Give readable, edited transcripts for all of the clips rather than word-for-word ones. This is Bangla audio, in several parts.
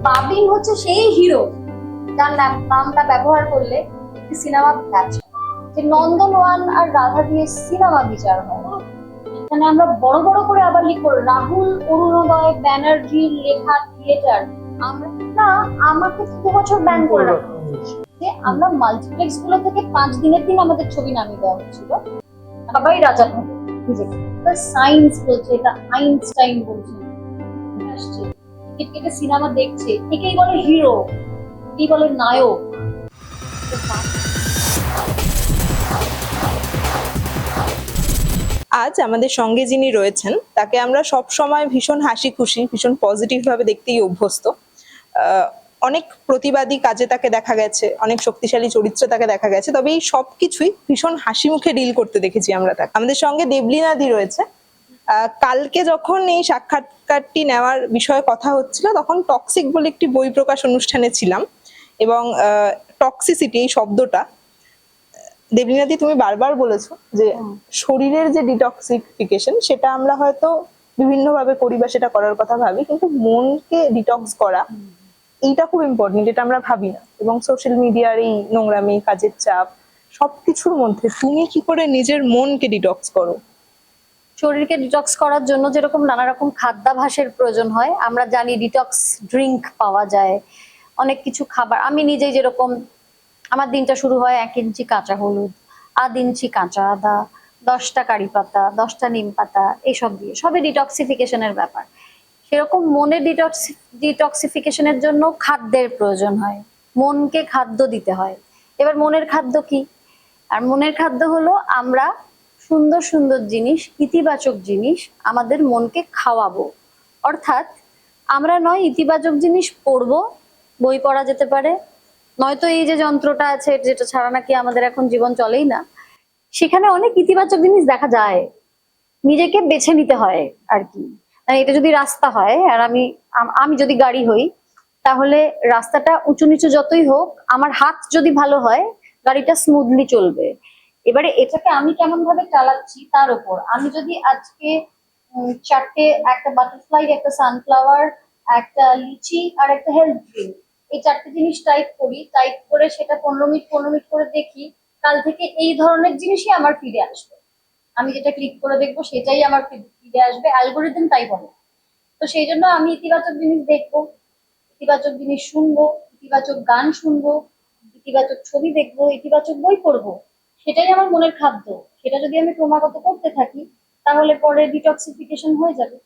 বাবিন হচ্ছে সেই হিরো যার নামটা ব্যবহার করলে সিনেমা ব্যাচ, যে নন্দন-ওয়ান আর রাধা দিয়ে সিনেমা বিচার হয়। এখানে আমরা বড় বড় করে আবার লিখবো রাহুল অরুণোদয় ব্যানার্জি লেখা থিয়েটার। আমরা না, আমাকে 2 বছর ব্যান করে রাখা হয়েছে যে আমরা মাল্টিপ্লেক্স গুলো থেকে 5 দিনের দিন আমাদের ছবি নামিয়ে দেওয়া হচ্ছিল। সবাই রাজা ভাবে নিজেকে, সায়েন্স বলছে, এটা আইনস্টাইন বলছে, আসছে টিকিট কেটে সিনেমা দেখছে, একেই বলে হিরো, একেই বলে নায়ক। আজ আমাদের সঙ্গে যিনি রয়েছেন তাকে আমরা সব সময় ভীষণ হাসি খুশি, ভীষণ পজিটিভ ভাবে দেখতেই অভ্যস্ত। অনেক প্রতিবাদী কাজে তাকে দেখা গেছে, অনেক শক্তিশালী চরিত্রে তাকে দেখা গেছে, তবে এই সবকিছুই ভীষণ হাসি মুখে ডিল করতে দেখেছি আমরা তাকে। আমাদের সঙ্গে দেবলীনাদি রয়েছে। কালকে যখন এই সাক্ষাৎকারটি নেওয়ার বিষয়ে কথা হচ্ছিল তখন টক্সিক বলে একটি বই প্রকাশ অনুষ্ঠানে ছিলাম, এবং টক্সিসিটি এই শব্দটা দেবলীনাদি তুমি বারবার বলেছো যে শরীরের যে ডিটক্সিফিকেশন সেটা আমরা হয়তো বিভিন্ন ভাবে করি বা সেটা করার কথা ভাবি, কিন্তু মনকে ডিটক্স করা এইটা খুব ইম্পর্টেন্ট, এটা আমরা ভাবি না। এবং সোশ্যাল মিডিয়ার এই নোংরামি, কাজের চাপ, সবকিছুর মধ্যে তুমি কি করে নিজের মনকে ডিটক্স করো? শরীরকে ডিটক্স করার জন্য যেরকম নানা রকম খাদ্যাভ্যাসের প্রয়োজন হয়, আমরা জানি ডিটক্স ড্রিঙ্ক পাওয়া যায়, অনেক কিছু খাবার। আমি নিজেই যেরকম, আমার দিনটা শুরু হয় 1 ইঞ্চি কাঁচা হলুদ, 1/2 ইঞ্চি কাঁচা আদা, 10টা কারি পাতা, 10টা নিম পাতা, এইসব দিয়ে, সবই ডিটক্সিফিকেশনের ব্যাপার। সেরকম মনের ডিটক্সিফিকেশনের জন্য খাদ্যের প্রয়োজন হয়, মনকে খাদ্য দিতে হয়। এবার মনের খাদ্য কি? আর মনের খাদ্য হলো আমরা সুন্দর সুন্দর জিনিস, ইতিবাচক জিনিস আমাদের মনকে খাওয়াবো। অর্থাৎ আমরা নয় ইতিবাচক জিনিস পড়বো, বই পড়া যেতে পারে, নয়তো এই যে যন্ত্রটা আছে যেটা ছাড়া নাকি আমাদের এখন জীবন চলেই না, সেখানে অনেক ইতিবাচক জিনিস দেখা যায়। নিজেকে বেছে নিতে হয় আর কি। মানে এটা যদি রাস্তা হয় আর আমি যদি গাড়ি হই, তাহলে রাস্তাটা উঁচু নিচু যতই হোক, আমার হাত যদি ভালো হয় গাড়িটা স্মুথলি চলবে। এবারে এটাকে আমি কেমন ভাবে চালাচ্ছি তার উপর। আমি যদি আজকে 4টে, একটা বাটারফ্লাই, একটা সানফ্লাওয়ার, একটা লিচি আর একটা হেলথ ড্রিঙ্ক, এই 4টে জিনিস টাইপ করি, টাইপ করে সেটা 15 মিনিট করে দেখি, কাল থেকে এই ধরনের জিনিসই আমার ফিরে আসবে। আমি যেটা ক্লিক করে দেখবো সেটাই আমার ফিরে আসবে, অ্যালগোরিদম তাই বলে। তো সেই জন্য আমি ইতিবাচক জিনিস দেখবো, ইতিবাচক জিনিস শুনবো, ইতিবাচক গান শুনবো, ইতিবাচক ছবি দেখবো, ইতিবাচক বই পড়বো। সেটাই আমার মনের খাদ্য। সেটা যদি আমি ক্রমাগত করতে থাকি তাহলে পরে ডিটক্সিফিকেশন হয়ে যাবে।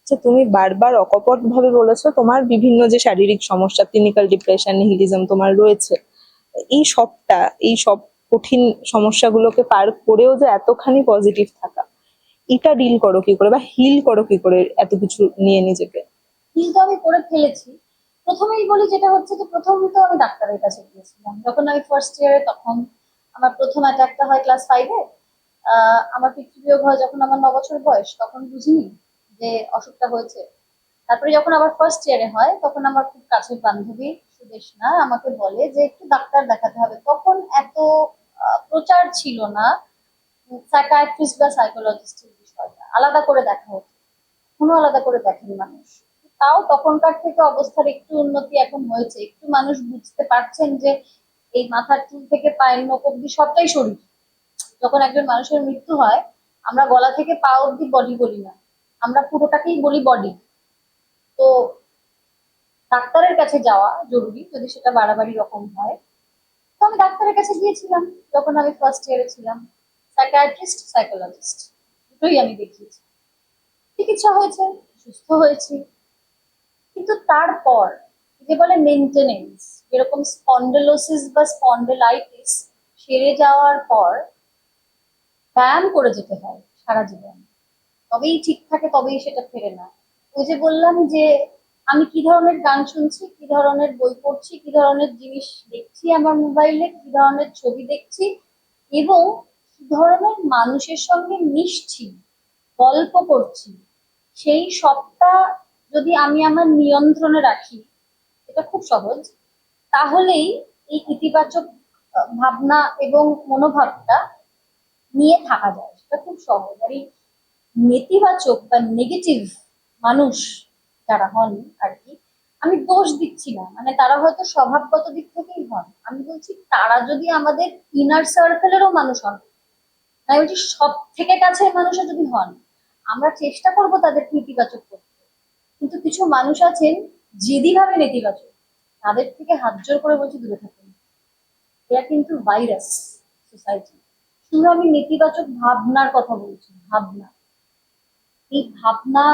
আচ্ছা, তুমি বারবার অকপট ভাবে বলেছো তোমার বিভিন্ন যে শারীরিক সমস্যা, ক্লিনিক্যাল ডিপ্রেশন, নিহিলিজম তোমার রয়েছে। এই সব কঠিন সমস্যাগুলোকে পার করেও যে এতখানি পজিটিভ থাকা, এটা ডিল করো কি করে বা হিল করো কি করে এত কিছু নিয়ে নিজেকে? কিন্তু আমি করে ফেলেছি। প্রথমেই বলি, যেটা হচ্ছে যে প্রথম তো আমি ডাক্তারের কাছে গিয়েছিলাম যখন আমি ফার্স্ট ইয়ারে। তখন আমার প্রথম অ্যাটাকটা হয় ক্লাস 5-এ। আমার পিতৃবিয়োগ হয় যখন আমার 9 বছর বয়স, তখন বুঝিনি যে অসুখটা হয়েছে। তারপরে যখন আবার ফার্স্ট ইয়ারে হয় তখন আমার খুব কাছের বান্ধবী সুদেশনা আমাকে বলে যে একটু ডাক্তার দেখাতে হবে। তখন এত প্রচার ছিল না সাইকিয়াট্রিস্ট বা সাইকোলজিস্টের বিষয়টা, আলাদা করে দেখা হতো, কোনো আলাদা করে দেখেন মানুষ। তাও তখনকার থেকে অবস্থার একটু উন্নতি এখন হয়েছে, একটু মানুষ বুঝতে পারছেন যে এই মাথার চুল থেকে পায়ের নখ অব্দি সবটাই শরীর। যখন একজন মানুষের মৃত্যু হয়, আমরা গলা থেকে পা অব্দি বডি বলি না, আমরা পুরোটাকেই বলি বডি। তো ডাক্তারের কাছে যাওয়া জরুরি যদি সেটা বাড়াবাড়ি রকম হয়। তো আমি ডাক্তারের কাছে গিয়েছিলাম যখন আমি ফার্স্ট ইয়ারে ছিলাম। সাইকিয়াট্রিস্ট, সাইকোলজিস্ট দুটোই আমি দেখিয়েছি, চিকিৎসা হয়েছে, সুস্থ হয়েছি। কিন্তু তারপর যে বলে মেনটেনেন্স, যেরকম স্পন্ডেলোসিস বা স্পন্ডেলাইটিস সেরে যাওয়ার পর ব্যায়াম করে যেতে হয় সারা জীবন, তবেই ঠিক থাকে, তবেই সেটা ফেরে না। ওই যে বললাম যে আমি কি ধরনের গান শুনছি, কি ধরনের বই পড়ছি, কি ধরনের জিনিস দেখছি আমার মোবাইলে, কি ধরনের ছবি দেখছি, এবং কি ধরনের মানুষের সঙ্গে মিশছি, গল্প করছি, সেই সবটা যদি আমি আমার নিয়ন্ত্রণে রাখি, এটা খুব সহজ, তাহলেই এই ইতিবাচক ভাবনা এবং মনোভাবটা নিয়ে থাকা যায়, সেটা খুব সহজ। আর এই নেতিবাচক বা নেগেটিভ মানুষ যারা হন আর কি, আমি আমি দোষ দিচ্ছি না, মানে তারা হয়তো স্বভাবগত দিক থেকেই হন, আমি বলছি তারা যদি আমাদের ইনার সার্কেলেরও মানুষ হন, আমি বলছি সব থেকে কাছের মানুষও যদি হন, আমরা চেষ্টা করব তাদেরকে ইতিবাচক করতে। কিন্তু কিছু মানুষ আছেন জেদি ভাবে নেতিবাচক, তাদের থেকে হাত জোর করে বলছি দূরে থাকুন। এরা কিন্তু ভাইরাস সোসাইটি। শুধু আমি নেতিবাচক ভাবনার কথা বলছি, ভাবনা, এই ভাবনা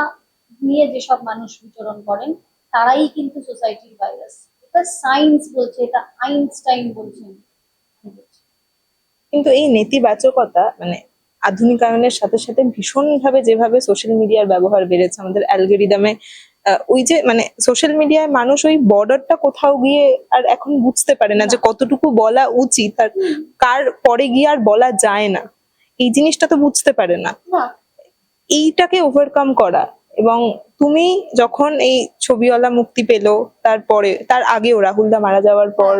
নিয়ে যেসব মানুষ বিচরণ করেন তারাই কিন্তু সোসাইটির ভাইরাস। এটা সায়েন্স বলছে, এটা আইনস্টাইন বলছেন, আমি বলছি। কিন্তু এই নেতিবাচকতা মানে আধুনিকায়নের সাথে সাথে ভীষণ ভাবে যেভাবে সোশ্যাল মিডিয়ার ব্যবহার বেড়েছে আমাদের অ্যালগোরিদমে, ওই যে মানে সোশ্যাল মিডিয়ায় মানুষ ওই বর্ডারটা কোথাও গিয়ে আর এখন বুঝতে পারে না যে কতটুকু বলা উচিত আর কার পরে গিয়ে আর বলা যায় না, এই জিনিসটা তো বুঝতে পারে না। না, এইটাকে ওভারকাম করা, এবং তুমি যখন এই ছবিওয়ালা মুক্তি পেলো, তারপরে তার আগেও রাহুলদা মারা যাওয়ার পর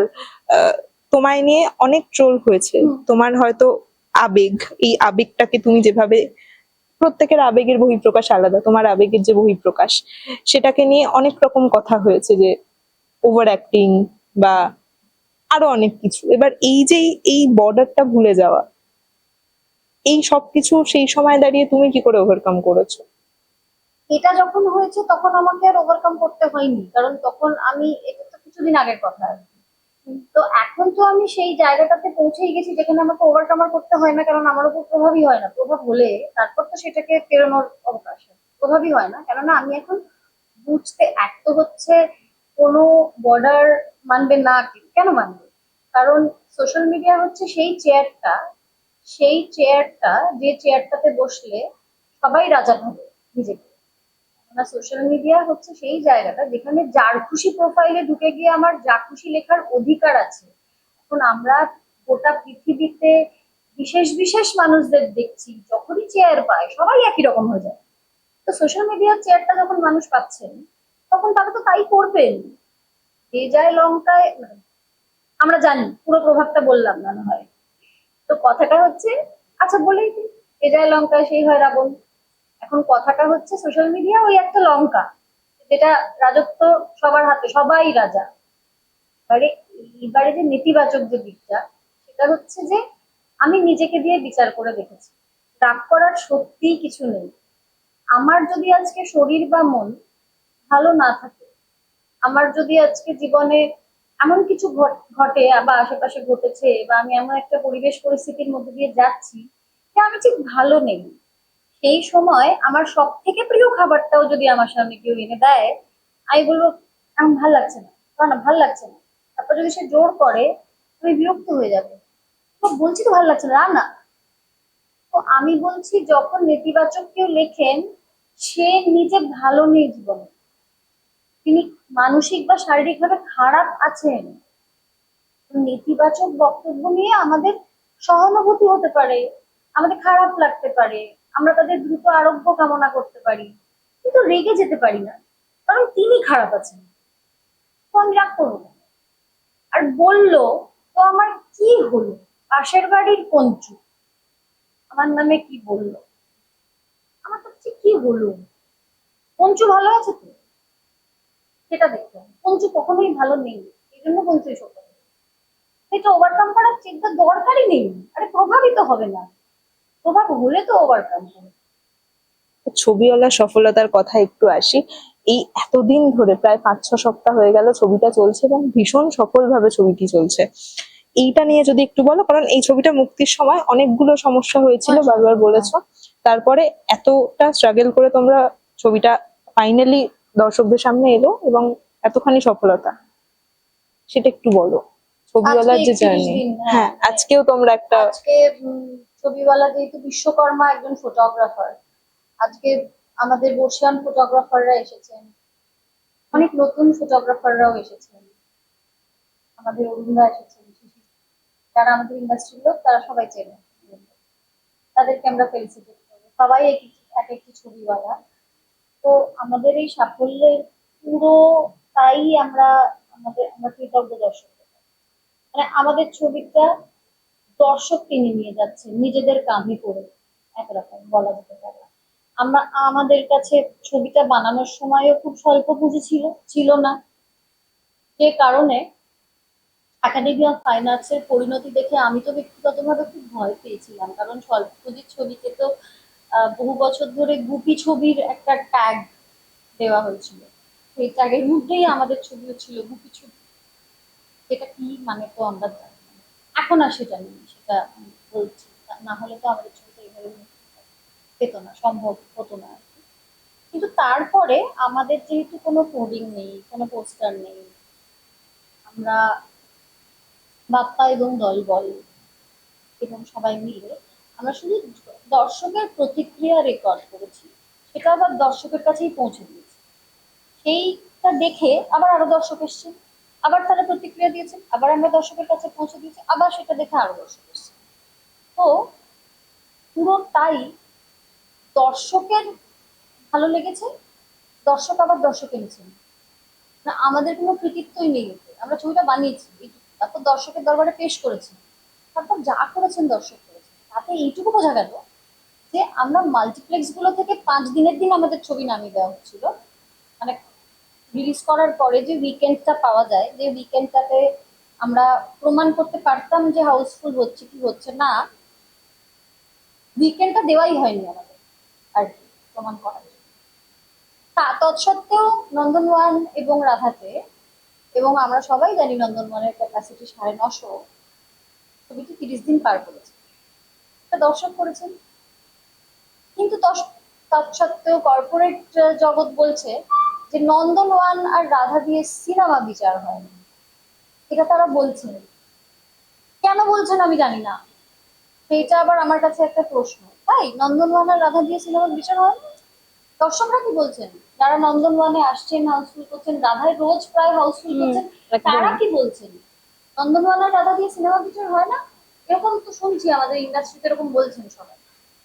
তোমায় নিয়ে অনেক ট্রোল হয়েছে। তোমার হয়তো আবেগ, এই আবেগটাকে তুমি যেভাবে, প্রত্যেকের আবেগের বহিঃপ্রকাশ আলাদা, তোমার আবেগের যে বহিঃপ্রকাশ সেটাকে নিয়ে অনেক রকম কথা হয়েছে, যে ওভার অ্যাক্টিং বা আরো অনেক কিছু। এবার এই যে এই বর্ডারটা ভুলে যাওয়া, এই সবকিছু সেই সময় দাঁড়িয়ে তুমি কি করে ওভারকাম করেছো? এটা যখন হয়েছে তখন আমাকে আর ওভারকাম করতে হয়নি, কারণ তখন আমি, এটা তো কিছুদিন আগের কথা আর কি। তো এখন তো আমি সেই জায়গাটাতে পৌঁছেই গেছি যেখানে আমাকে ওভারকাম আর করতে হয় না, কারণ আমার উপর প্রভাবই হয় না। প্রভাব হলে তারপর তো সেটাকে ফেরানোর অবকাশ আছে। প্রভাবই হয় না, কেননা আমি এখন বুঝতে, এক তো হচ্ছে কোনো বর্ডার মানবে না, কেন মানবে? কারণ সোশ্যাল মিডিয়া হচ্ছে সেই চেয়ারটা যে চেয়ারটাতে বসলে সবাই রাজা ভাবে নিজেকে। না, সোশ্যাল মিডিয়া হচ্ছে সেই জায়গাটা যেখানে যার খুশি প্রোফাইলে ঢুকে গিয়ে আমার যা খুশি লেখার অধিকার আছে। এখন আমরা গোটা পৃথিবীতে বিশেষ বিশেষ মানুষদের দেখছি, যখনই চেয়ার পায় সবাই একই রকম হয়ে যায়। তো সোশ্যাল মিডিয়ার চেয়ারটা যখন মানুষ পাচ্ছেন, তখন তারা তো তাই করবেন। যে যায় লঙ্কায়, মানে আমরা জানি, পুরো প্রভাবটা বললাম না না হয়। তো কথাটা হচ্ছে, আচ্ছা বলেই দিই, যে যায় লঙ্কায় সেই হয় রাবণ। এখন কথাটা হচ্ছে সোশ্যাল মিডিয়া ওই একটা লঙ্কা, যেটা রাজত্ব সবার হাতে, সবাই রাজা। এবারে এবারে যে নেতিবাচক যে দিকটা, সেটা হচ্ছে যে আমি নিজেকে দিয়ে বিচার করে দেখেছি, রাগ করার সত্যিই কিছু নেই। আমার যদি আজকে শরীর বা মন ভালো না থাকে, আমার যদি আজকে জীবনে এমন কিছু ঘটে বা আশেপাশে ঘটেছে, বা আমি এমন একটা পরিবেশ পরিস্থিতির মধ্যে দিয়ে যাচ্ছি যে আমি ঠিক ভালো নেই, সেই সময় আমার সব থেকে প্রিয় খাবারটাও যদি আমার সামনে কেউ এনে দেয়, আমি বলবো এখন ভাল লাগছে না, না ভাল লাগছে না। তারপর যদি সে জোর করে, আমি বিরক্ত হয়ে যাবো। তো বলছি তো ভাল লাগছে না, না। তো আমি বলছি যখন নেতিবাচক কেউ লেখেন, সে নিজে ভালো নেই জীবনে, তিনি মানসিক বা শারীরিক ভাবে খারাপ আছেন। নেতিবাচক বক্তব্য নিয়ে আমাদের সহানুভূতি হতে পারে, আমাদের খারাপ লাগতে পারে, আমরা তাদের দ্রুত আরোগ্য কামনা করতে পারি, কিন্তু রেগে যেতে পারি না, কারণ তিনি খারাপ আছেন। তো আমি রাগ করবো না। আর বললো, তো আমার কি হলো? পাশের বাড়ির পঞ্চু আমার নামে কি বললো, আমার কাছে কি হলো? পঞ্চু ভালো আছে তো, সেটা দেখতে হবে। পঞ্চু কখনোই ভালো নেই, এই জন্য পঞ্চু এসব করে। এটা ওভারকাম করার চিন্তা দরকারই নেই। আরে প্রভাবিত হবে না, প্রভাব হলে তো ওভারকাম হবে। ছবিওয়ালা সফলতার কথা একটু আসি। এই এতদিন ধরে প্রায় 5-6 সপ্তাহ হয়ে গেল ছবিটা চলছে এবং ভীষণ সফলভাবে ছবিটি চলছে। এইটা নিয়ে যদি একটু বলো, কারণ এই ছবিটা মুক্তির সময় অনেকগুলো সমস্যা হয়েছিল, বারবার বলেছো। তারপরে এতটা স্ট্রাগল করে তোমরা ছবিটা ফাইনালি দর্শকদের সামনে এলো এবং এতখানি সফলতা, সেটা একটু বলো, ছবিওয়ালার যে জার্নি। হ্যাঁ, আজকেও তোমরা একটা, আজকে ছবিওয়ালা যেহেতু বিশ্বকর্মা একজন ফটোগ্রাফার, আজকে আমাদের বর্ষিয়ান ফটোগ্রাফাররা এসেছেন, অনেক নতুন ফটোগ্রাফাররাও এসেছেন, আমাদের অরুণদা এসেছেন, যারা আমাদের ইন্ডাস্ট্রির লোক তারা সবাই চেনে, তাদেরকে আমরা ফেলিসিটেট করবো। সবাই এক একটি ছবিওয়ালা। তো আমাদের এই সাফল্যের পুরোটাই আমরা কৃতজ্ঞ দর্শকদের কাছে। মানে আমাদের ছবিটা দর্শক টেনে নিয়ে যাচ্ছে নিজেদের কামে করে, একরকম বলা যেতে পারে। আমাদের কাছে ছবিটা বানানোর সময়ও খুব স্বল্প পুঁজি ছিল না, যে কারণে একাডেমি অফ ফাইন আর্টসের পরিণতি দেখে আমি তো ব্যক্তিগতভাবে খুব ভয় পেয়েছিলাম, কারণ স্বল্পপুঁজির ছবিকে তো বহু বছর ধরে গুপি ছবির একটা ট্যাগ দেওয়া হয়েছিল। সেই ট্যাগের মধ্যেই আমাদের ছবিও ছিল গুপি ছবি। এটা কি মানে তো আমরা জানি না। এখন আর সেটা নেই, সেটা আমি বলছি। না হলে তো আমাদের ছবিটা এইভাবে মুক্তি পেত না, সম্ভব হতো না আর কি। কিন্তু তারপরে আমাদের যেহেতু কোনো কোডিং নেই, কোনো পোস্টার নেই, আমরা বাপ্পা এবং দলবল এবং সবাই মিলে আমরা শুধু দর্শকের প্রতিক্রিয়া রেকর্ড করেছি, সেটা আবার দর্শকের কাছেই পৌঁছে দিয়েছি। সেইটা দেখে আবার আরো দর্শক এসছে, আবার তারা প্রতিক্রিয়া দিয়েছেন, আবার আমরা দর্শকের কাছে পৌঁছে দিয়েছি, আবার সেটা দেখে আরো দর্শক এসছে। তো পুরোটাই দর্শকের ভালো লেগেছে, দর্শক আবার দর্শক এনেছেন না, আমাদের কোনো কৃতিত্বই নেই এতে। আমরা ছবিটা বানিয়েছি এইটুকু, তারপর দর্শকের দরবারে পেশ করেছি, তারপর যা করেছেন দর্শক করেছেন। তাতে এইটুকু বোঝা গেল যে আমরা মাল্টিপ্লেক্স গুলো থেকে 5 দিনের দিন আমাদের ছবি নামিয়ে দেওয়া হচ্ছিল। মানে রিলিজ করার পরে যে উইকেন্ডটা পাওয়া যায়, যে উইকেন্ডটাতে আমরা প্রমাণ করতে পারতাম যে হাউসফুল হচ্ছে কি হচ্ছে না, উইকেন্ডটা দেওয়াই হয়নি আমাদের আর কি প্রমাণ করার জন্য। তা তৎসত্ত্বেও নন্দনওয়ান এবং রাধাতে, এবং আমরা সবাই জানি নন্দনওয়ানের ক্যাপাসিটি 950, ছবিটি 30 দিন পার করেছে, এটা দর্শক করেছেন। কিন্তু তৎসত্ত্বেও কর্পোরেট জগৎ বলছে যে নন্দনওয়ান আর রাধা দিয়ে সিনেমা বিচার হয়নি। এটা তারা বলছেন, কেন বলছেন আমি জানি না, সেইটা আবার আমার কাছে একটা প্রশ্ন। তাই নন্দনওয়ান আর রাধা দিয়ে সিনেমার বিচার হয় না? দর্শকরা কি বলছেন, যারা নন্দনওয়ানে আসছেন হাউসফুল করছেন, রাধায় রোজ প্রায় হাউসফুল করছেন, তারা কি বলছেন নন্দনওয়ান আর রাধা দিয়ে সিনেমা বিচার হয় না? এরকম তো শুনছি আমাদের ইন্ডাস্ট্রিতে এরকম বলছেন সবাই।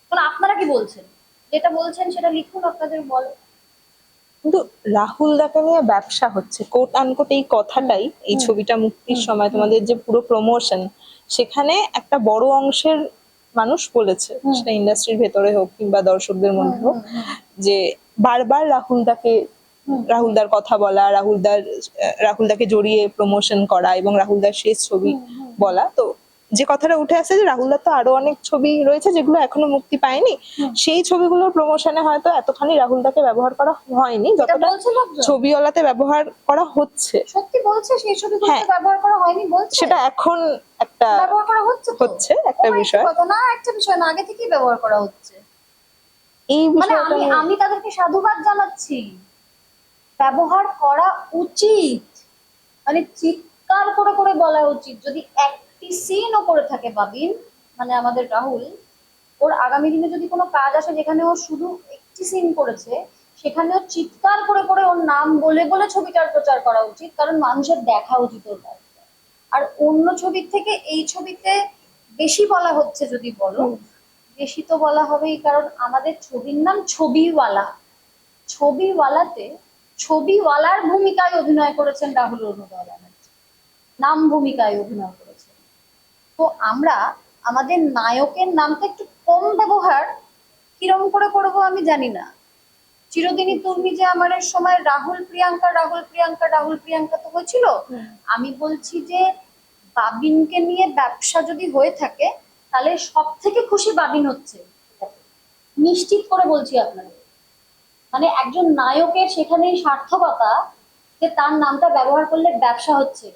এখন আপনারা কি বলছেন? যেটা বলছেন সেটা লিখুন, আপনাদের বল। কিন্তু রাহুল দাকে নিয়ে ব্যবসা হচ্ছে, কোট আনকোট এই কথাটাই এই ছবিটা মুক্তির সময় তোমাদের যে পুরো প্রমোশন, সেখানে একটা বড় অংশের মানুষ বলেছে, সেটা ইন্ডাস্ট্রির ভেতরে হোক কিংবা দর্শকদের মধ্যে হোক, যে বারবার রাহুলদার কথা বলা, রাহুলদাকে জড়িয়ে প্রমোশন করা এবং রাহুলদার শেষ ছবি বলা। তো যে কথাটা উঠে আসছে যে রাহুলদার তো আরো অনেক ছবি রয়েছে যেগুলো এখনো মুক্তি পায়নি, সেই ছবিগুলোর প্রমোশনে হয়তো এতখানি রাহুলদাকে ব্যবহার করা হয়নি এটা যতটা বলছে লোকজন, ছবিওয়ালাতে ব্যবহার করা হচ্ছে। সত্যি বলছে সেই ছবিগুলোতে হ্যাঁ, ব্যবহার করা হয়নি বলছে? সেটা এখন একটা ব্যবহার করা হচ্ছে তো? হচ্ছে একটা ও বিষয়। কথা না, একটা বিষয় না, আগে থেকেই ব্যবহার করা হচ্ছে। এই মানে বিষয়টা আমি নিয়ে আমি তাদেরকে সাধুবাদ জানাচ্ছি, ব্যবহার করা উচিত। মানে চিৎকার করে করে বলা উচিত। যদি একটি সিনও করে থাকে বাবিন, মানে আমাদের রাহুল, ওর আগামী দিনে যদি কোনো কাজ আসে যেখানে ও শুধু একটি সিন করেছে, সেখানেও চিৎকার করে করে ওর নাম বলে বলে ছবিটার প্রচার করা উচিত, কারণ মানুষের দেখা উচিত ওর কাজটা। আর অন্য ছবির থেকে এই ছবিতে বেশি বলা হচ্ছে যদি বলো, বেশি তো বলা হবেই, কারণ আমাদের ছবির নাম ছবিওয়ালা। ছবিওয়ালাতে ছবিওয়ালার ভূমিকায় অভিনয় করেছেন রাহুল রণবল ব্যানার্জি, নাম ভূমিকায় অভিনয় করেছেন। তো আমরা আমাদের নায়কের নামটা একটু কম ব্যবহার কিরম করে করবো আমি জানি না। চিরদিনই তুমি যে আমারের সময় রাহুল প্রিয়াঙ্কা রাহুল প্রিয়াঙ্কা রাহুল প্রিয়াঙ্কা তো হয়েছিল। আমি বলছি যে বাবিনকে নিয়ে ব্যবসা যদি হয়ে থাকে, তাহলে সব থেকে খুশি বাবিন হচ্ছে, নিশ্চিত করে বলছি আপনাদের। মানে একজন নায়কের সেখানেই সার্থকতা, যে তার নামটা ব্যবহার করলে ব্যবসা হচ্ছে,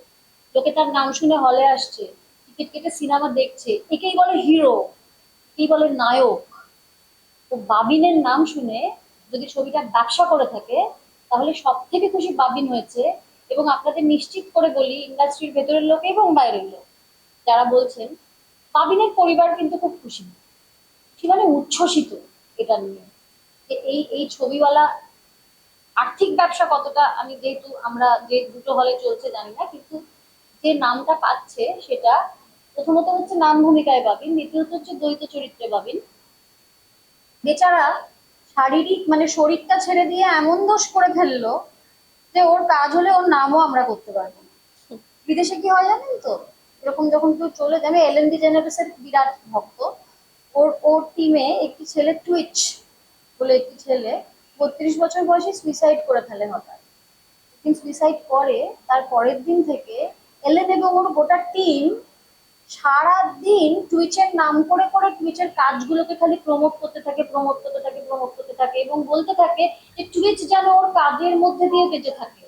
লোকে তার নাম শুনে হলে আসছে, টিকিট কেটে সিনেমা দেখছে, একেই বলে হিরো, একেই বলে নায়ক। তো বাবিনের নাম শুনে যদি ছবিটা ব্যবসা করে থাকে, তাহলে সব থেকে খুশি বাবিন হয়েছে। এবং আপনাদের নিশ্চিত করে বলি, ইন্ডাস্ট্রির ভেতরের লোক এবং বাইরের লোক যারা বলছেন, বাবিনের পরিবার কিন্তু খুব খুশি, খুশি মানে উচ্ছ্বসিত এটা নিয়ে, যে এই এই ছবিওয়ালা আর্থিক ব্যবসা কতটা, আমি যেহেতু আমরা যে দুটো হলে চলছে জানি না, কিন্তু যে নামটা পাচ্ছে সেটা প্রথমত হচ্ছে নাম ভূমিকায় বাবিন, দ্বিতীয়ত হচ্ছে দ্বৈত চরিত্রে বাবিন। বেচারা শারীরিক মানে শরীরটা ছেড়ে দিয়ে এমন দোষ করে ফেললো যে ওর কাজ হলে ওর নামও আমরা করতে পারবো না। বিদেশে কি হয় জানেন তো, এরকম যখন কেউ চলে যাবে, এলএন ডিজেনারেসের বিরাট ভক্ত, ওর টিমে একটি ছেলে, টুইচ বলে একটি ছেলে, 32 বছর বয়সে সুইসাইড করে ফেলে হঠাৎ। সুইসাইড করে তার পরের দিন থেকে এলেন এবং ওর গোটা টিম সারা দিন টুইচের নাম করে করে টুইচের কাজগুলোকে খালি প্রমোট করতে থাকে, প্রমোট করতে থাকে, প্রমোট করতে থাকে এবং বলতে থাকে যে টুইচ যেন ওর কাজের মধ্যে দিয়ে বেঁচে থাকে।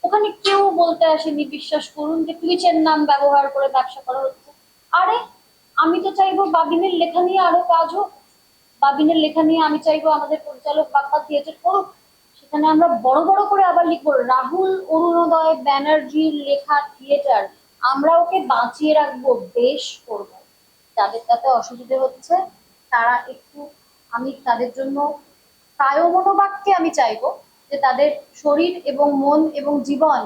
ওখানে কেউ বলতে আসেনি বিশ্বাস করুন যে টুইচের নাম ব্যবহার করে ব্যবসা করা হচ্ছে। আরে আমি তো চাইবো বাবিনের লেখা নিয়ে আরো কাজ হোক, বাবিনের লেখা নিয়ে আমি চাইবো আমাদের পরিচালক বাপ্পা থিয়েটার করুক, সেখানে আমরা বড় বড় করে আবার লিখবো রাহুল অরুণোদয় ব্যানার্জির লেখা থিয়েটার, আমরা ওকে বাঁচিয়ে রাখবো, বেশ করবো। যাদের তাতে অসুবিধে হচ্ছে তারা একটু, আমি তাদের জন্য কায় মনোবাক্যে আমি চাইবো যে তাদের শরীর এবং মন এবং জীবন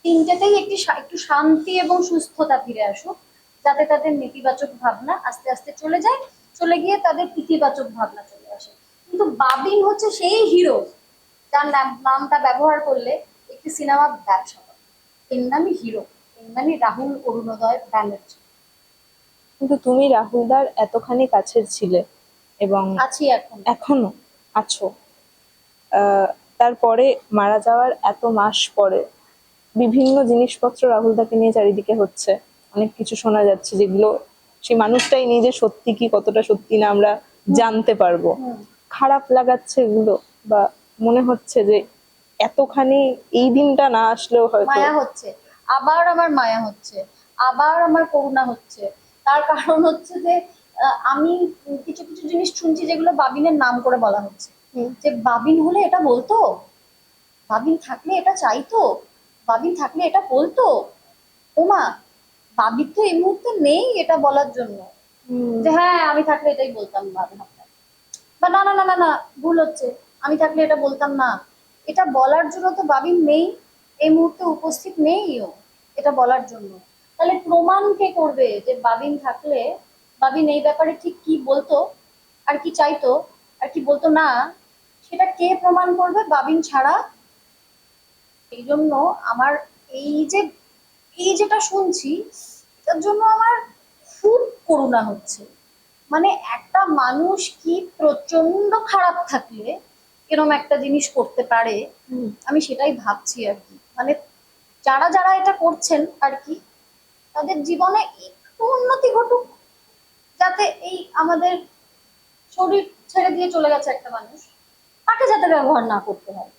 তিনটেতেই একটু শান্তি এবং সুস্থতা ফিরে আসুক, যাতে তাদের নেতিবাচক ভাবনা আস্তে আস্তে চলে যায়, চলে গিয়ে তাদের ইতিবাচক ভাবনা চলে আসে। কিন্তু বাবিন হচ্ছে সেই হিরো যার নামটা ব্যবহার করলে একটি সিনেমা ব্যবসা করে। এর নামই হিরো, এর নামই রাহুল অরুণোদয় ব্যানার্জি। কিন্তু তুমি রাহুলদার এতখানি কাছের ছিলে এবং আছি এখন। এখনো আছো। তারপরে মারা যাওয়ার এত মাস পরে বিভিন্ন জিনিসপত্র রাহুলদাকে নিয়ে চারিদিকে হচ্ছে, অনেক কিছু শোনা যাচ্ছে যেগুলো সেই মানুষটাই নিজে সত্যি কি কতটা সত্যি না আমরা জানতে পারবো। হুম। খারাপ লাগাচ্ছে এগুলো, বা মনে হচ্ছে যে এতখানি এই দিনটা না আসলেও হয়তো। মায়া হচ্ছে, আবার আমার মায়া হচ্ছে, আবার আমার করুণা হচ্ছে। তার কারণ হচ্ছে যে আমি কিছু কিছু জিনিস শুনছি যেগুলো বাবিনের নাম করে বলা হচ্ছে, যে বাবিন হলে এটা বলতো, বাবিন থাকলে এটা চাইতো, বাবিন থাকলে এটা বলতো। ওমা, বাবির তো এই মুহূর্তে নেই এটা বলার জন্য যে হ্যাঁ আমি থাকলে এটাই বলতাম, বাবিন বা না না না না না, ভুল হচ্ছে, আমি থাকলে এটা বলতাম না, এটা বলার জন্য তো বাবিন নেই, এই মুহূর্তে উপস্থিত নেই ও এটা বলার জন্য। তাহলে প্রমাণ কে করবে যে বাবিন থাকলে বাবিন এই ব্যাপারে ঠিক কি বলতো আর কি চাইতো আর কি বলতো না, সেটা কে প্রমাণ করবে বাবিন ছাড়া? এই জন্য আমার এই যে এই যেটা শুনছি তার জন্য আমার খুব করুণা হচ্ছে। মানে একটা মানুষ কি প্রচন্ড খারাপ থাকলে এরকম একটা জিনিস করতে পারে, আমি সেটাই ভাবছি আর কি। মানে যারা যারা এটা করছেন আর কি, তাদের জীবনে একটু উন্নতি ঘটুক, যাতে এই আমাদের শরীর ছেড়ে দিয়ে চলে গেছে একটা মানুষ, তাকে যাতে ব্যবহার না করতে হয়,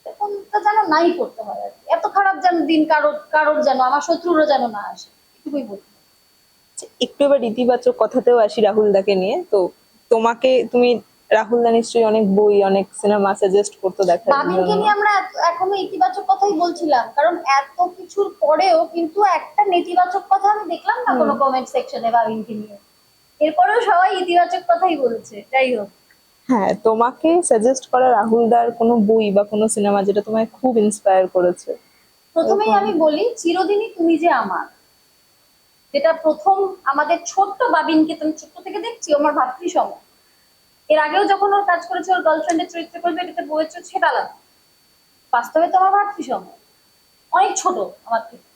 এরকমটা যেন নাই করতে হয় আর কি। এত খারাপ যেন দিন কারোর কারোর যেন আমার শত্রুরও যেন না আসে, এটুকুই বলতে। একটু এবার ইতিবাচক কথাতেও আসি রাহুলদাকে নিয়ে। তো তুমি রাহুলদা নিশ্চয়ই অনেক বই অনেক সিনেমা সাজেস্ট করতো দেখার বাবিনকে জন্য। নিয়ে আমরা এখনো ইতিবাচক কথাই বলছিলাম, কারণ এত কিছুর পরেও কিন্তু একটা নেতিবাচক কথা আমি দেখলাম না কোনো কমেন্ট সেকশনে বাবিনকে নিয়ে। এরপরেও সবাই ইতিবাচক কথাই বলছে। যাই হোক, হ্যাঁ, তোমাকে সাজেস্ট করা রাহুলদার কোনো বই বা কোনো সিনেমা যেটা তোমায় খুব ইন্সপায়ার করেছে? প্রথমেই আমি বলি চিরদিনই তুমি যে আমার, যেটা প্রথম আমাদের ছোট্ট বাবিনকে তুমি ছোট্ট থেকে দেখছি, ও আমার ভাতৃ সম। এর আগেও যখন ওর কাজ করেছে ওর গার্লফ্রেন্ডের চরিত্র করবে, এটাতে বইয়ের চরিত্র সেটা আলাদা, বাস্তবে তো আমার ভাতৃ সম, অনেক ছোট আমার থেকে।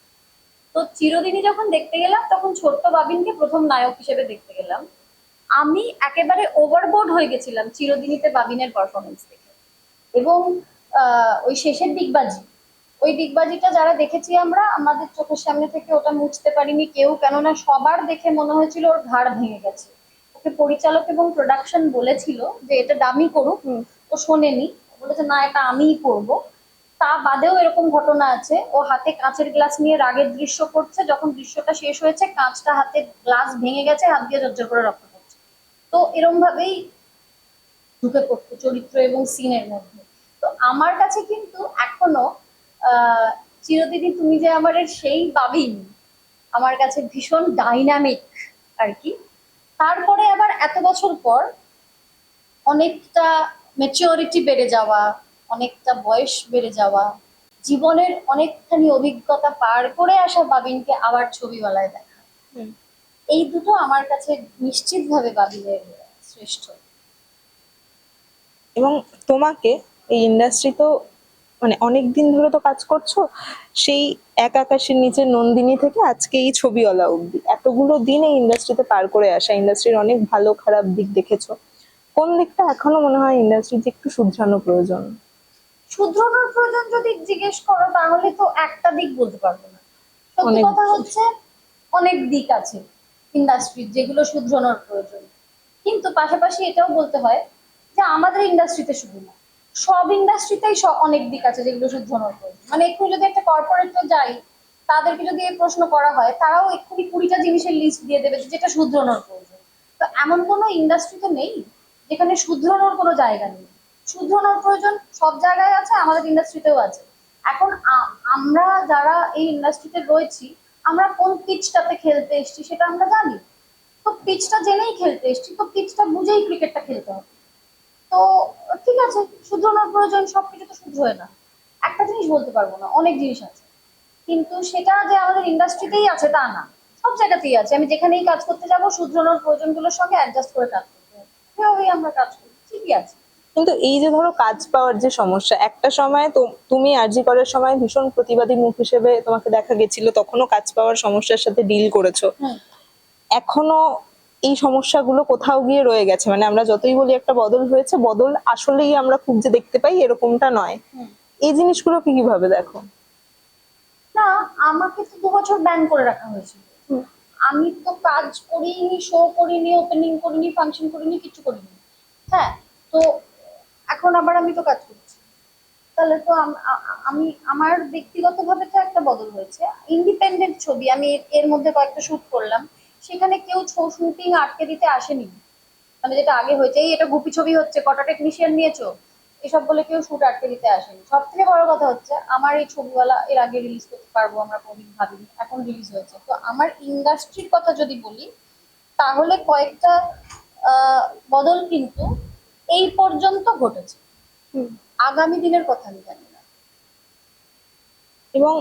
তো চিরদিনই যখন দেখতে গেলাম তখন ছোট্ট বাবিনকে প্রথম নায়ক হিসেবে দেখতে গেলাম। আমি একেবারে ওভারবোর্ড হয়ে গেছিলাম চিরদিনীতে বাবিনের পারফরমেন্স দেখে। এবং ওই শেষের ডিগবাজি, ওই ডিগবাজিটা যারা দেখেছি আমরা, আমাদের চোখের সামনে থেকে ওটা মুছতে পারিনি কেউ, কেননা সবার দেখে মনে হয়েছিল ওর ঘাড় ভেঙে গেছে। ওকে পরিচালক এবং প্রোডাকশন বলেছিল যে এটা দামি করুক, ও শোনেনি, বলেছে না এটা আমিই করবো। তা বাদেও এরকম ঘটনা আছে, ও হাতে কাঁচের গ্লাস নিয়ে রাগের দৃশ্য করছে, যখন দৃশ্যটা শেষ হয়েছে কাঁচটা হাতে গ্লাস ভেঙে গেছে, হাত দিয়ে ঝরঝর করে রক্ত পড়ছে। তো এরম ভাবেই ঢুকে পড়তো চরিত্র এবং সিনের মধ্যে। তো আমার কাছে কিন্তু এখনো আহ চিরদিনই তুমি যে আমার সেই বাবিন আমার কাছে ভীষণ ডাইনামিক আর কি। তারপরে আবার এত বছর পর অনেকটা ম্যাচিওরিটি বেড়ে যাওয়া, অনেকটা বয়স বেড়ে যাওয়া, জীবনের অনেকখানি অভিজ্ঞতা পার করে আসা বাবিনকে আবার ছবিওয়ালায় দেখা, এই দুটো আমার কাছে নিশ্চিতভাবে বাবিনের শ্রেষ্ঠ। এবং তোমাকে এই ইন্ডাস্ট্রি তো মানে অনেক দিন ধরে তো কাজ করছো, সেই এক আকাশের নিচে নন্দিনী থেকে আজকে এই ছবিওয়ালা অবধি এতগুলো দিন এই ইন্ডাস্ট্রিতে পার করে আসা, ইন্ডাস্ট্রির অনেক ভালো খারাপ দিক দেখেছো। কোন দিকটা এখনো মনে হয় ইন্ডাস্ট্রির যে একটু শুধরানো প্রয়োজন? শুধরানোর প্রয়োজন যদি জিজ্ঞেস করো তাহলে তো একটা দিক বলতে পারবো না। সত্যি অনেক কথা হচ্ছে অনেক দিক আছে ইন্ডাস্ট্রির যেগুলো শুধরানোর প্রয়োজন, কিন্তু পাশাপাশি এটাও বলতে হয় যে আমাদের ইন্ডাস্ট্রিতে শুধু না, সব ইন্ডাস্ট্রিতেই অনেক দিক আছে যেগুলো শুধরানোর প্রয়োজন। মানে একটু যদি একটা কর্পোরেটে যাই, তাদেরকে যদি এই প্রশ্ন করা হয় তারাও এক্ষুনি 20টা জিনিসের লিস্ট দিয়ে দেবে যে যেটা শুধরানোর প্রয়োজন। তো এমন কোনো ইন্ডাস্ট্রি তো নেই যেখানে শুধরানোর কোনো জায়গা নেই। শুধরানোর প্রয়োজন সব জায়গায় আছে, আমাদের ইন্ডাস্ট্রিতেও আছে। এখন আমরা যারা এই ইন্ডাস্ট্রিতে রয়েছি, আমরা কোন পিচটাতে খেলতে এসেছি সেটা আমরা জানি। তো পিচটা জেনেই খেলতে এসেছি, তো পিচটা বুঝেই ক্রিকেটটা খেলতে হবে। তো ঠিক আছে, শুধরানোর প্রয়োজন, সবকিছু তো শুধরোয় না। একটা জিনিস বলতে পারবো না, অনেক জিনিস আছে, কিন্তু সেটা যে আমাদের ইন্ডাস্ট্রিতেই আছে তা না, সব জায়গাতেই আছে। আমি যেখানেই কাজ করতে যাব শুধরানোর প্রয়োজনগুলোর সঙ্গে অ্যাডজাস্ট করে কাজ করতে হবে, এভাবেই আমরা কাজ করি, ঠিকই আছে। কিন্তু এই যে ধরো কাজ পাওয়ার যে সমস্যা, একটা সময় তো তুমি আরজি করার সময় ভীষণ প্রতিবাদী মুখ হিসেবে তোমাকে দেখা গেছিল, তখনও কাজ পাওয়ার সমস্যার সাথে ডিল করেছো। হুম। এখনো এই সমস্যাগুলো কোথাও গিয়ে রয়ে গেছে, মানে আমরা যতই বলি একটা বদল হয়েছে, বদল আসলেই আমরা খুব যে দেখতে পাই এরকমটা নয়। হুম। এই জিনিসগুলোকে কিভাবে দেখো? না, আমাকে তো 2 বছর ব্যান করে রাখা হয়েছিল। আমি তো কাজ করিনি, শো করিনি, ওপেনিং করিনি, ফাংশন করিনি, কিছু করিনি। হ্যাঁ। তো এখন আবার আমি তো কাজ করছি, তাহলে তো আমি আমার ব্যক্তিগতভাবে তো একটা বদল হয়েছে। ইন্ডিপেন্ডেন্ট ছবি আমি এর মধ্যে কয়েকটা শুট করলাম, সেখানে কেউ শুটিং আটকে দিতে আসেনি। মানে যেটা আগে হয়েছে, এই এটা গুপি ছবি হচ্ছে, কটা টেকনিশিয়ান নিয়েছো, এসব বলে কেউ শুট আটকে দিতে আসেনি। সব থেকে বড় কথা হচ্ছে আমার এই ছবিওয়ালা এর আগে রিলিজ করতে পারবো আমরা কোনদিন ভাবিনি, এখন রিলিজ হয়েছে। তো আমার ইন্ডাস্ট্রির কথা যদি বলি, তাহলে কয়েকটা আহ, বদল কিন্তু এই পর্যন্ত ঘটেছে। আগামী দিনের কথা আমি জানি না। এবং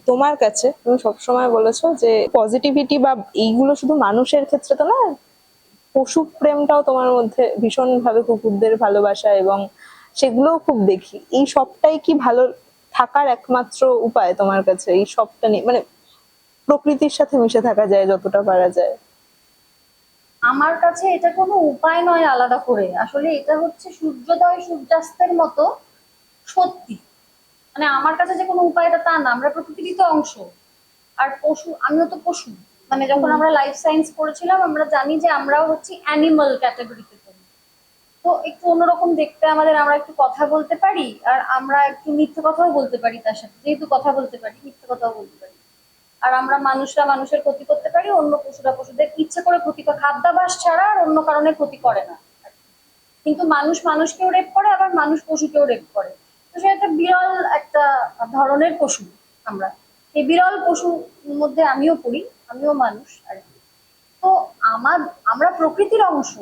তোমার কাছে তুমি সবসময় বলেছো যে পজিটিভিটি বা এইগুলো শুধু মানুষের ক্ষেত্রে তো না, পশু প্রেমটাও তোমার মধ্যে ভীষণ ভাবে, কুকুরদের ভালোবাসা, এবং সেগুলোও খুব দেখি। এই সবটাই কি ভালো থাকার একমাত্র উপায় তোমার কাছে? এই সবটা নিয়ে মানে প্রকৃতির সাথে মিশে থাকা যায় যতটা পারা যায়? আমার কাছে এটা কোনো উপায় নয় আলাদা করে, আসলে এটা হচ্ছে সূর্যোদয় সূর্যাস্তের মতো সত্যি। মানে আমার কাছে যে কোনো উপায় এটা তা না, আমরা প্রকৃতিরই তো অংশ। আর পশু, আমিও তো পশু। মানে যখন আমরা লাইফ সায়েন্স পড়েছিলাম আমরা জানি যে আমরাও হচ্ছি অ্যানিমাল ক্যাটাগরিতে পড়ি। তো একটু অন্যরকম দেখতে আমাদের, আমরা একটু কথা বলতে পারি আর আমরা একটু মিথ্যে কথাও বলতে পারি, তার সাথে যেহেতু কথা বলতে পারি মিথ্যে কথাও বলতে পারি। আর আমরা মানুষরা মানুষের ক্ষতি করতে পারি, অন্য পশুরা পশুদের ইচ্ছে করে ক্ষতি করে, খাদ্যাভ্যাস ছাড়া আর অন্য কারণে ক্ষতি করে না। কিন্তু মানুষ মানুষকেও রেপ করে, আবার মানুষ পশুকেও রেপ করে। তো সেটা একটা বিরল একটা ধরনের পশু আমরা। এই বিরল পশুর মধ্যে আমিও পড়ি, আমিও মানুষ আর কি। তো আমার, আমরা প্রকৃতির অংশ।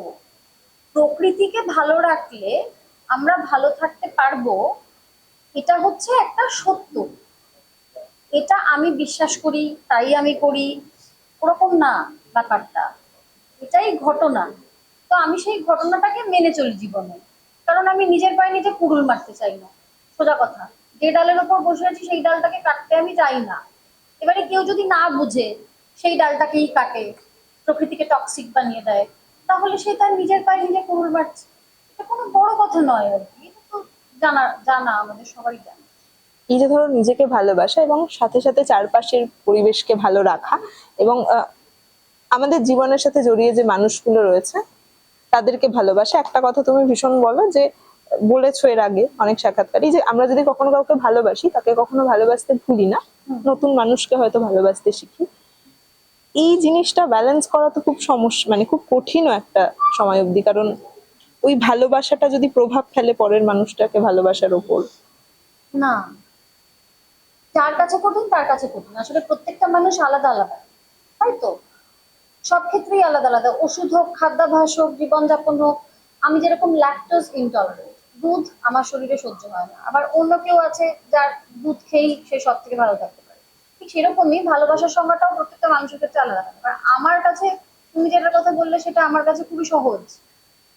প্রকৃতিকে ভালো রাখলে আমরা ভালো থাকতে পারবো, এটা হচ্ছে একটা সত্য। এটা আমি বিশ্বাস করি, তাই আমি করি, ওরকম না ব্যাপারটা। এটাই ঘটনা। তো আমি সেই ঘটনাটাকে মেনে চলি জীবনে, কারণ আমি নিজের পায়ে নিজে কুড়ুল মারতে চাই না। সোজা কথা, যে ডালের ওপর বসে আছি সেই ডালটাকে কাটতে আমি চাই না। এবারে কেউ যদি না বুঝে সেই ডালটাকেই কাটে, প্রকৃতিকে টক্সিক বানিয়ে দেয়, তাহলে সে তার নিজের পায়ে নিজে কুড়ুল মারছে। এটা কোনো বড় কথা নয় আর কি, এটা তো জানা জানা আমাদের সবারই জানা। এই যে ধরো নিজেকে ভালোবাসা এবং সাথে সাথে চারপাশের পরিবেশকে ভালো রাখা, এবং আমাদের জীবনের সাথে জড়িয়ে যে মানুষগুলো রয়েছে তাদেরকে ভালোবাসা, একটা কথা তুমি ভীষণ বলো যে, বলেছো এর আগে অনেক সাক্ষাৎকারই, যে আমরা যদি কখনো কাউকে ভালোবাসি তাকে কখনো ভালোবাসতে ভুলি না, নতুন মানুষকে হয়তো ভালোবাসতে শিখি। এই জিনিসটা ব্যালেন্স করা তো খুব সমস্যা, মানে খুব কঠিনও একটা সময় অবধি, কারণ ওই ভালোবাসাটা যদি প্রভাব ফেলে পরের মানুষটাকে ভালোবাসার ওপর। না, যার কাছে কঠিন তার কাছে কঠিন, আসলে প্রত্যেকটা মানুষ আলাদা আলাদা, তাই তো। সব ক্ষেত্রেই আলাদা আলাদা, ওষুধ হোক, খাদ্যাভ্যাস হোক, জীবনযাপন হোক। আমি যেরকম ল্যাকটোজ ইনটলারেন্ট, দুধ আমার শরীরে সহ্য হয় না, আবার অন্য কেউ আছে যার দুধ খেয়েই সে সব থেকে ভালো থাকতে পারে। ঠিক সেরকমই ভালোবাসার সংজ্ঞাটাও প্রত্যেকটা মানুষের ক্ষেত্রে আলাদা আলাদা। কারণ আমার কাছে, তুমি যেটার কথা বললে সেটা আমার কাছে খুবই সহজ।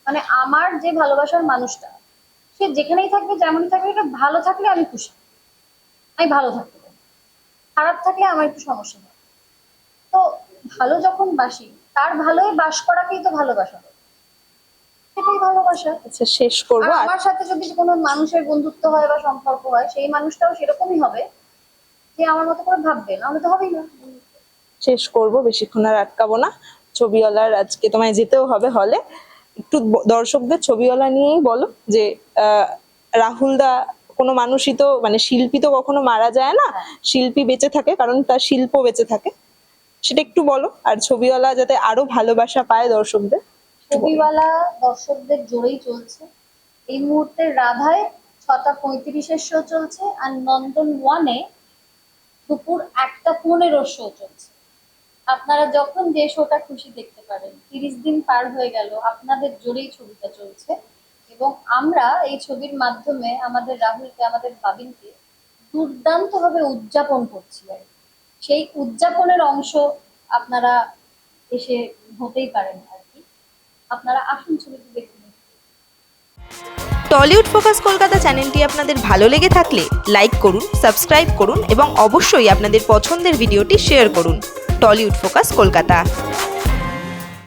মানে আমার যে ভালোবাসার মানুষটা, সে যেখানেই থাকবে যেমনই থাকবে, এটা ভালো থাকলে আমি খুশি, আমি ভালো থাকতে পারি। খারাপ থাকলে আমার একটু সমস্যা হয়। তো ভালো যখন বাসি, তার ভালোই বাস করাকেই তো ভালোবাসা বলে। সেটাই ভালোবাসা। আচ্ছা, শেষ করবো। আর আমার সাথে যদি কোনো মানুষের বন্ধুত্ব হয় বা সম্পর্ক হয়, সেই মানুষটাও সেরকমই হবে যে আমার মতো করে ভাববে, নাহলে তো হবেই না। শেষ করব, বেশিক্ষণ আর আটকাবো না। ছবিওয়ালার আজকে তোমায় যেতেও হবে হলে। একটু দর্শকদের ছবিওয়ালা নিয়েই বলো যে রাহুল দা, কোনো মানুষই তো মানে শিল্পী তো কখনো মারা যায় না, শিল্পী বেঁচে থাকে কারণ তার শিল্প বেঁচে থাকে, সেটা একটু বলো। আর ছবিওয়ালা যাতে আরো ভালোবাসা পায় দর্শকদের। ছবিওয়ালা দর্শকদের জোরেই চলছে। এই মুহূর্তে রাধায় 6:35 শো চলছে, আর নন্দন ওয়ানে দুপুর 1:15 শো চলছে। আপনারা যখন যে শোটা খুশি দেখতে পারেন। 30 দিন পার হয়ে গেল, আপনাদের জোরেই ছবিটা চলছে, এবং আমরা এই ছবির মাধ্যমে আমাদের রাহুলকে, আমাদের বাবিনকে দুর্দান্ত ভাবে উদযাপন করছি। আর কি। সেই উদযাপনের অংশ আপনারা এসে হতেই পারেন আর কি। আপনারা আসুন ছবিটি দেখুন। টলিউড ফোকাস কলকাতা চ্যানেলটি আপনাদের ভালো লেগে থাকলে লাইক করুন, সাবস্ক্রাইব করুন এবং অবশ্যই আপনাদের পছন্দের ভিডিওটি শেয়ার করুন। Tollywood focus Kolkata.